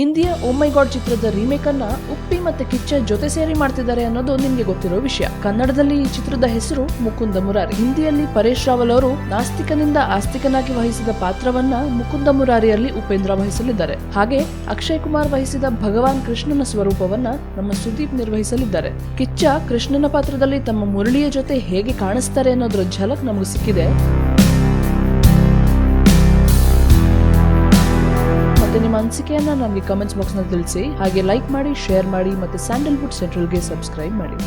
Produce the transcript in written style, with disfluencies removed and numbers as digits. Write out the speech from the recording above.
ಹಿಂದಿಯ ಓ ಮೈ god ಚಿತ್ರದ remake ಅನ್ನ ಉಪ್ಪಿ ಮತ್ತೆ ಕಿಚ್ಚ ಜೊತೆ ಸೇರಿ ಮಾಡ್ತಿದ್ದಾರೆ ಅನ್ನೋದು ನಿಮ್ಗೆ ಗೊತ್ತಿರೋ ವಿಷಯ. ಕನ್ನಡದಲ್ಲಿ ಈ ಚಿತ್ರದ ಹೆಸರು ಮುಕುಂದ ಮುರಾರಿ. ಹಿಂದಿಯಲ್ಲಿ ಪರೇಶ್ ರಾವಲ್ ಅವರು ನಾಸ್ತಿಕನಿಂದ ಆಸ್ತಿಕನಾಗಿ ವಹಿಸಿದ ಪಾತ್ರವನ್ನ ಮುಕುಂದ ಮುರಾರಿಯಲ್ಲಿ ಉಪೇಂದ್ರ ವಹಿಸಲಿದ್ದಾರೆ. ಹಾಗೆ ಅಕ್ಷಯ್ ಕುಮಾರ್ ವಹಿಸಿದ ಭಗವಾನ್ ಕೃಷ್ಣನ ಸ್ವರೂಪವನ್ನ ನಮ್ಮ ಸುದೀಪ್ ನಿರ್ವಹಿಸಲಿದ್ದಾರೆ. ಕಿಚ್ಚ ಕೃಷ್ಣನ ಪಾತ್ರದಲ್ಲಿ ತಮ್ಮ ಮುರಳಿಯ ಜೊತೆ ಹೇಗೆ ಕಾಣಿಸ್ತಾರೆ ಅನ್ನೋದ್ರ ಝಲಕ್ ನಮಗೆ ಸಿಕ್ಕಿದೆ. ಮತ್ತೆ ನಿಮ್ಮ ಅನಿಸಿಕೆಯನ್ನ ನನಗೆ ಕಮೆಂಟ್ಸ್ ಬಾಕ್ಸ್ ನಲ್ಲಿ ತಿಳಿಸಿ. ಹಾಗೆ ಲೈಕ್ ಮಾಡಿ, ಶೇರ್ ಮಾಡಿ, ಮತ್ತೆ ಸ್ಯಾಂಡಲ್ವುಡ್ ಸೆಂಟ್ರಲ್ಗೆ ಸಬ್ಸ್ಕ್ರೈಬ್ ಮಾಡಿ.